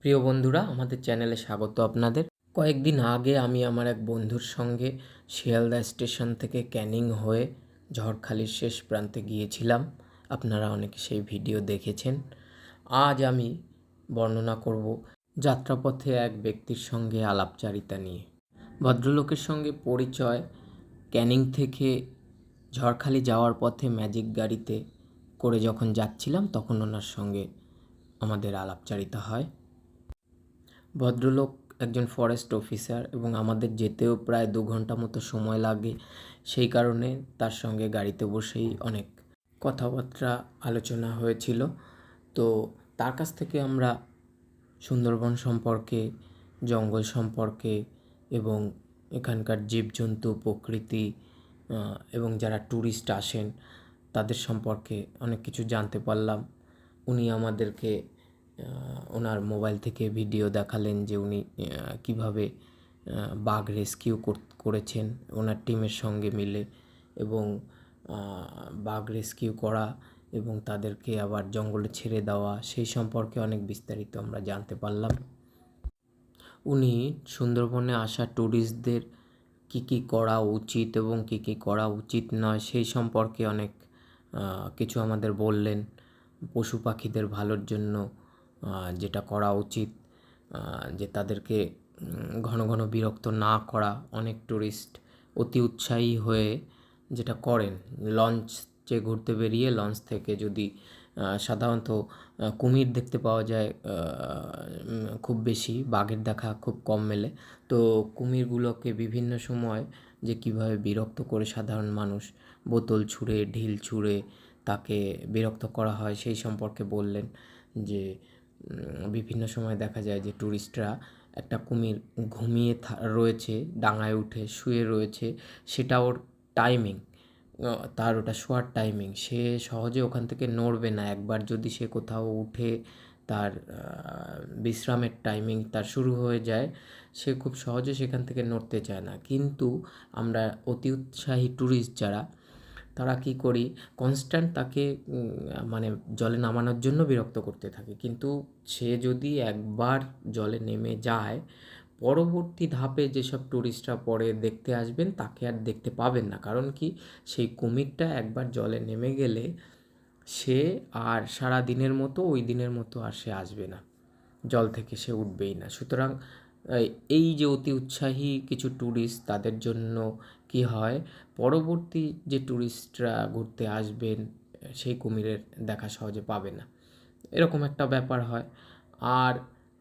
প্রিয় বন্ধুরা, আমাদের চ্যানেলে স্বাগত আপনাদের। কয়েকদিন আগে আমি আমার এক বন্ধুর সঙ্গে শিয়ালদা স্টেশন থেকে ক্যানিং হয়ে ঝড়খালির শেষ প্রান্তে গিয়েছিলাম। আপনারা অনেকে সেই ভিডিও দেখেছেন। আজ আমি বর্ণনা করব যাত্রাপথে এক ব্যক্তির সঙ্গে আলাপচারিতা নিয়ে। ভদ্রলোকের সঙ্গে পরিচয় ক্যানিং থেকে ঝড়খালি যাওয়ার পথে ম্যাজিক গাড়িতে করে যখন যাচ্ছিলাম তখন ওনার সঙ্গে আমাদের আলাপচারিতা হয়। ভদ্রলোক একজন ফরেস্ট অফিসার এবং আমাদের যেতেও প্রায় 2 ঘন্টা মতো সময় লাগে। সেই কারণে তার সঙ্গে গাড়িতে বসেই অনেক কথাবার্তা আলোচনা হয়েছিল। তো তার কাছ থেকে আমরা সুন্দরবন সম্পর্কে, জঙ্গল সম্পর্কে এবং এখানকার জীবজন্তু, প্রকৃতি এবং যারা ট্যুরিস্ট আসেন তাদের সম্পর্কে অনেক কিছু জানতে পারলাম। উনি আমাদেরকে ওনার মোবাইল থেকে ভিডিও দেখালেন যে উনি কীভাবে বাঘ রেস্কিউ করেছেন ওনার টিমের সঙ্গে মিলে, এবং বাঘ রেস্কিউ করা এবং তাদেরকে আবার জঙ্গলে ছেড়ে দেওয়া, সেই সম্পর্কে অনেক বিস্তারিত আমরা জানতে পারলাম। উনি সুন্দরবনে আসা ট্যুরিস্টদের কী কী করা উচিত এবং কী কী করা উচিত নয় সেই সম্পর্কে অনেক কিছু আমাদের বললেন। পশু পাখিদের ভালোর জন্য যেটা করা উচিত, যে তাদেরকে ঘন ঘন বিরক্ত না করা। অনেক ট্যুরিস্ট অতি উৎসাহী হয়ে যেটা করেন, লঞ্চে ঘুরতে বেরিয়ে লঞ্চ থেকে যদি সাধারণত কুমির দেখতে পাওয়া যায় খুব বেশি, বাঘের দেখা খুব কম মেলে। তো কুমিরগুলোকে বিভিন্ন সময় যে কীভাবে বিরক্ত করে সাধারণ মানুষ বোতল ছুঁড়ে, ঢিল ছুঁড়ে তাকে বিরক্ত করা হয় সেই সম্পর্কে বললেন। যে বিভিন্ন সময় দেখা যায় যে ট্যুরিস্টরা একটা কুমির ঘুমিয়ে রয়েছে, ডাঙায় উঠে শুয়ে রয়েছে, সেটা ওর টাইমিং, তার ওটা শোয়ার টাইমিং, সে সহজে ওখান থেকে নড়বে না। একবার যদি সে কোথাও উঠে তার বিশ্রামের টাইমিং তার শুরু হয়ে যায়, সে খুব সহজে সেখান থেকে নড়তে চায় না। কিন্তু আমরা অতি উৎসাহী ট্যুরিস্ট যারা, তারা কী করি, কনস্ট্যান্ট তাকে মানে জলে নামানোর জন্য বিরক্ত করতে থাকে। কিন্তু সে যদি একবার জলে নেমে যায়, পরবর্তী ধাপে যেসব ট্যুরিস্টরা পরে দেখতে আসবেন তাকে আর দেখতে পাবেন না। কারণ কি, সেই কুমিরটা একবার জলে নেমে গেলে সে আর সারা দিনের মতো ওই দিনের মতো আর সে আসবে না, জল থেকে সে উঠবেই না। সুতরাং এই যে অতি উৎসাহী কিছু ট্যুরিস্ট, তাদের জন্য কি হয়, পরবর্তী যে ট্যুরিস্টরা ঘুরতে আসবেন সেই কুমিরের দেখা সহজে পাবে না, এরকম একটা ব্যাপার হয়। আর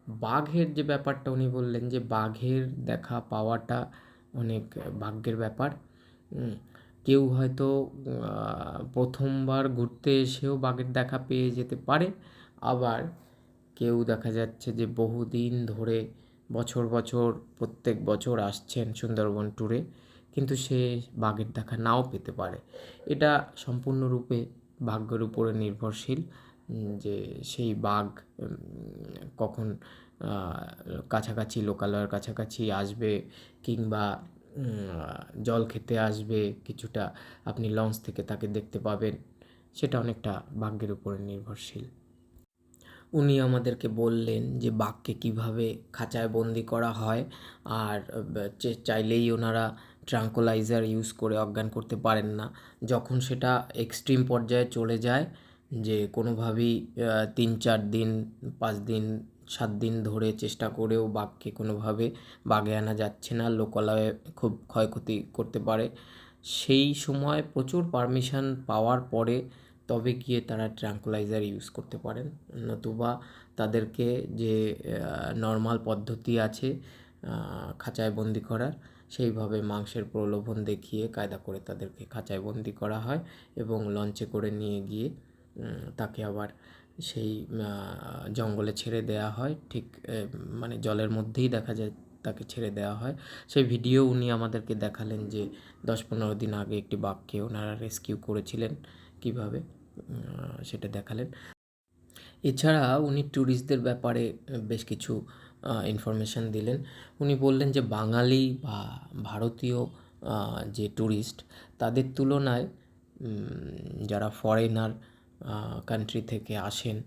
বাঘের যে ব্যাপারটা উনি বললেন, যে বাঘের দেখা পাওয়াটা অনেক ভাগ্যের ব্যাপার। কেউ হয়তো প্রথমবার ঘুরতে এসেও বাঘের দেখা পেয়ে যেতে পারে, আবার কেউ দেখা যাচ্ছে যে বহুদিন ধরে বছর বছর প্রত্যেক বছর আসছেন সুন্দরবন ট্যুরে, কিন্তু সে বাঘের দেখা নাও পেতে পারে। এটা সম্পূর্ণরূপে ভাগ্যের উপরে নির্ভরশীল, যে সেই বাঘ কখন কাছাকাছি, লোকালয়ের কাছাকাছি আসবে, কিংবা জল খেতে আসবে, কিছুটা আপনি লঞ্চ থেকে তাকে দেখতে পাবেন, সেটা অনেকটা ভাগ্যের উপরে নির্ভরশীল। উনি আমাদেরকে বললেন যে বাঘকে কীভাবে খাঁচায় বন্দি করা হয়, আর চাইলেই ওনারা ট্রাঙ্কুলাইজার ইউজ করে অজ্ঞান করতে পারেন না। যখন সেটা এক্সট্রিম পর্যায়ে চলে যায়, যে কোনোভাবেই 3-4 দিন, 5 দিন, 7 দিন ধরে চেষ্টা করেও বাঘকে কোনোভাবে বাগে আনা যাচ্ছে না, লোকালয়ে খুব ক্ষয়ক্ষতি করতে পারে, সেই সময় প্রচুর পারমিশন পাওয়ার পরে তবে গিয়ে তারা ট্রাঙ্কুলাইজার ইউজ করতে পারেন। নতুবা তাদেরকে যে নর্মাল পদ্ধতি আছে খাঁচায় বন্দি করার, সেইভাবে মাংসের প্রলোভন দেখিয়ে কায়দা করে তাদেরকে খাঁচায় বন্দি করা হয় এবং লঞ্চে করে নিয়ে গিয়ে তাকে আবার সেই জঙ্গলে ছেড়ে দেওয়া হয়। ঠিক মানে জলের মধ্যেই দেখা যায় তাকে ছেড়ে দেওয়া হয়। সেই ভিডিও উনি আমাদেরকে দেখালেন, যে 10-15 দিন আগে একটি বাঘকে ওনারা রেস্কিউ করেছিলেন কীভাবে, সেটা দেখালেন। এছাড়া উনি ট্যুরিস্টদের ব্যাপারে বেশ কিছু ইনফরমেশান দিলেন। উনি বললেন যে বাঙালি বা ভারতীয় যে ট্যুরিস্ট, তাদের তুলনায় যারা ফরেনার কান্ট্রি থেকে আসেন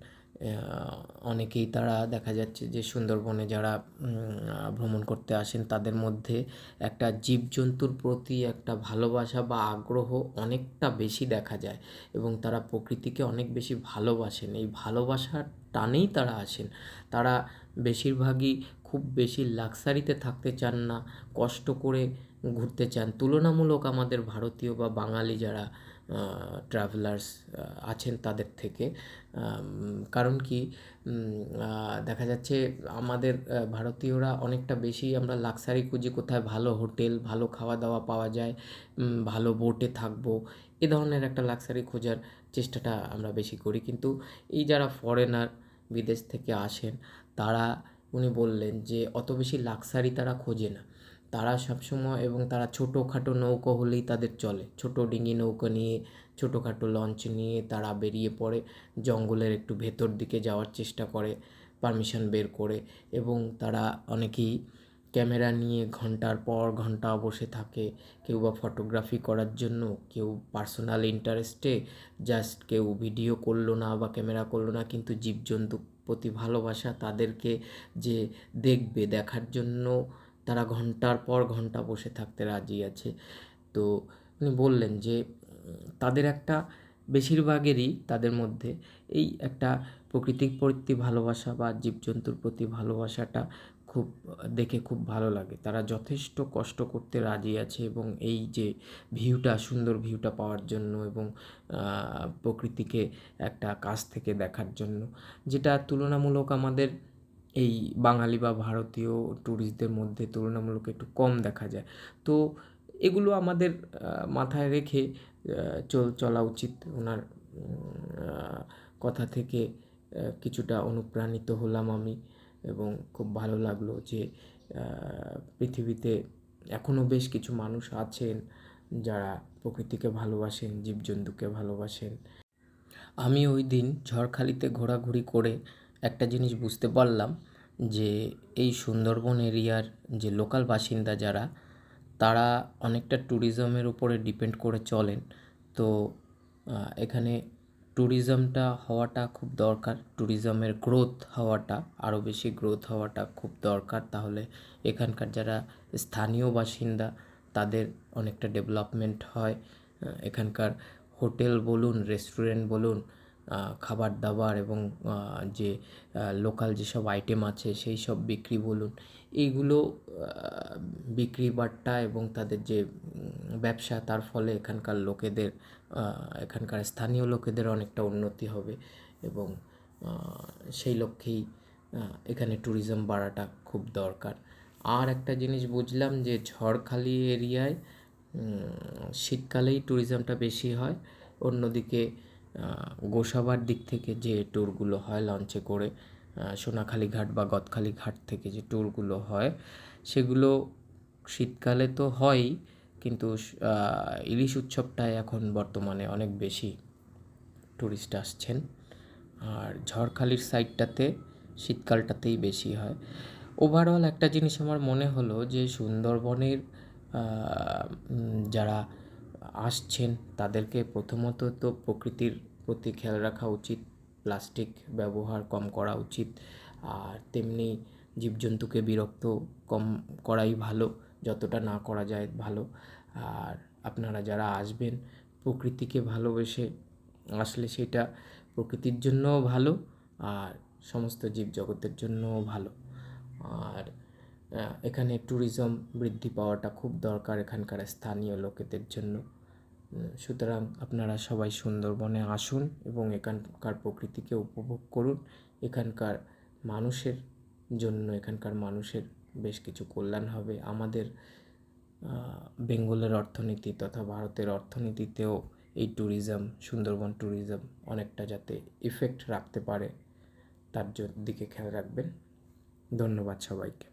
অনেকেই তারা দেখা যাচ্ছে যে সুন্দরবনে যারা ভ্রমণ করতে আসেন তাদের মধ্যে একটা জীবজন্তুর প্রতি একটা ভালোবাসা বা আগ্রহ অনেকটা বেশি দেখা যায় এবং তারা প্রকৃতিকে অনেক বেশি ভালোবাসেন। এই ভালোবাসার টানেই তারা আসেন। তারা বেশিরভাগই খুব বেশি লাক্সারিতে থাকতে চান না, কষ্ট করে ঘুরতে চান। তুলনামূলক আমাদের ভারতীয় বা বাঙালি যারা ট্রাভেলার্স আছেন তাদের থেকে। কারণ কি, দেখা যাচ্ছে আমাদের ভারতীয়রা অনেকটা বেশি আমরা লাক্সারি খুঁজি, কোথায় ভালো হোটেল, ভালো খাওয়া দাওয়া পাওয়া যায়, ভালো বোটে থাকবো, এ ধরনের একটা লাক্সারি খোঁজার চেষ্টাটা আমরা বেশি করি। কিন্তু এই যারা ফরেনার বিদেশ থেকে আসেন তারা, উনি বললেন যে অত বেশি লাক্সারি তারা খোঁজে না। তারা সবসময়, এবং তারা ছোটোখাটো নৌকো হলেই তাদের চলে, ছোটো ডিঙি নৌকো নিয়ে, ছোটোখাটো লঞ্চ নিয়ে তারা বেরিয়ে পড়ে, জঙ্গলের একটু ভেতর দিকে যাওয়ার চেষ্টা করে পারমিশন বের করে। এবং তারা অনেকেই ক্যামেরা নিয়ে ঘন্টার পর ঘন্টা বসে থাকে, কেউ বা ফটোগ্রাফি করার জন্য, কেউ পার্সোনাল ইন্টারেস্টে, জাস্ট কেউ ভিডিও করলো না বা ক্যামেরা করলো না, কিন্তু জীবজন্তুর প্রতি ভালোবাসা, তাদেরকে যে দেখবে, দেখার জন্য তারা ঘন্টার পর ঘন্টা বসে থাকতে রাজি আছে। তো উনি বললেন যে তাদের একটা, বেশিরভাগেরই তাদের মধ্যে এই একটা প্রকৃতির প্রতি ভালোবাসা বা জীবজন্তুর প্রতি ভালোবাসাটা খুব দেখে খুব ভালো লাগে। তারা যথেষ্ট কষ্ট করতে রাজি আছে এবং এই যে ভিউটা, সুন্দর ভিউটা পাওয়ার জন্য এবং প্রকৃতিকে একটা কাছ থেকে দেখার জন্য, যেটা তুলনামূলক আমাদের এই বাঙালি বা ভারতীয় ট্যুরিস্টদের মধ্যে তুলনামূলক একটু কম দেখা যায়। তো এগুলো আমাদের মাথায় রেখে চলা উচিত। ওনার কথা থেকে কিছুটা অনুপ্রাণিত হলাম আমি এবং খুব ভালো লাগলো যে পৃথিবীতে এখনও বেশ কিছু মানুষ আছেন যারা প্রকৃতিকে ভালোবাসেন, জীবজন্তুকে ভালোবাসেন। আমি ওই দিন ঝড়খালিতে ঘোরাঘুরি করে একটা জিনিস বুঝতে পারলাম যে এই সুন্দরবন এরিয়ার যে লোকাল বাসিন্দা যারা, তারা অনেকটা ট্যুরিজমের উপরে ডিপেন্ড করে চলেন। তো এখানে ট্যুরিজমটা হওয়াটা খুব দরকার, ট্যুরিজমের গ্রোথ হওয়াটা, আরও বেশি গ্রোথ হওয়াটা খুব দরকার। তাহলে এখানকার যারা স্থানীয় বাসিন্দা তাদের অনেকটা ডেভেলপমেন্ট হয়। এখানকার হোটেল বলুন, রেস্টুরেন্ট বলুন, খাবার দাবার এবং যে লোকাল যেসব আইটেম আছে সেই সব বিক্রি বলুন, এইগুলো বিক্রি বাট্টা এবং তাদের যে ব্যবসা, তার ফলে এখানকার লোকেদের, এখানকার স্থানীয় লোকেদের অনেকটা উন্নতি হবে এবং সেই লক্ষ্যেই এখানে ট্যুরিজম বাড়াটা খুব দরকার। আর একটা জিনিস বুঝলাম যে ঝড়খালি এরিয়ায় শীতকালেই ট্যুরিজমটা বেশি হয়। অন্যদিকে গোসাবার দিক থেকে যে ট্যুরগুলো হয় লঞ্চে করে, সোনাখালি ঘাট বা গদখালি ঘাট থেকে যে ট্যুরগুলো হয় সেগুলো শীতকালে তো হয়ই, কিন্তু ইলিশ উৎসবটায় এখন বর্তমানে অনেক বেশি ট্যুরিস্ট আসছেন। আর ঝড়খালির সাইডটাতে শীতকালটাতেই বেশি হয়। ওভারঅল একটা জিনিস আমার মনে হলো যে সুন্দরবনের যারা আসছেন তাদেরকে প্রথমত তো প্রকৃতির প্রতি খেয়াল রাখা উচিত, প্লাস্টিক ব্যবহার কম করা উচিত, আর তেমনি জীবজন্তুকে বিরক্ত কম করাই ভালো, যতটা না করা যায় ভালো। আর আপনারা যারা আসবেন প্রকৃতিকে ভালোবেসে আসলে সেটা প্রকৃতির জন্যও ভালো আর সমস্ত জীবজগতের জন্যও ভালো। আর এখানে ট্যুরিজম বৃদ্ধি পাওয়াটা খুব দরকার এখানকার স্থানীয় লোকেদের জন্য। সুতরাং আপনারা সবাই সুন্দরবনে আসুন এবং এখানকার প্রকৃতিকে উপভোগ করুন। এখানকার মানুষের জন্য, এখানকার মানুষের বেশ কিছু কল্যাণ হবে। আমাদের বেঙ্গলের অর্থনীতি তথা ভারতের অর্থনীতিতেও এই ট্যুরিজম, সুন্দরবন ট্যুরিজম অনেকটা যাতে ইফেক্ট রাখতে পারে তার দিকে খেয়াল রাখবেন। ধন্যবাদ সবাইকে।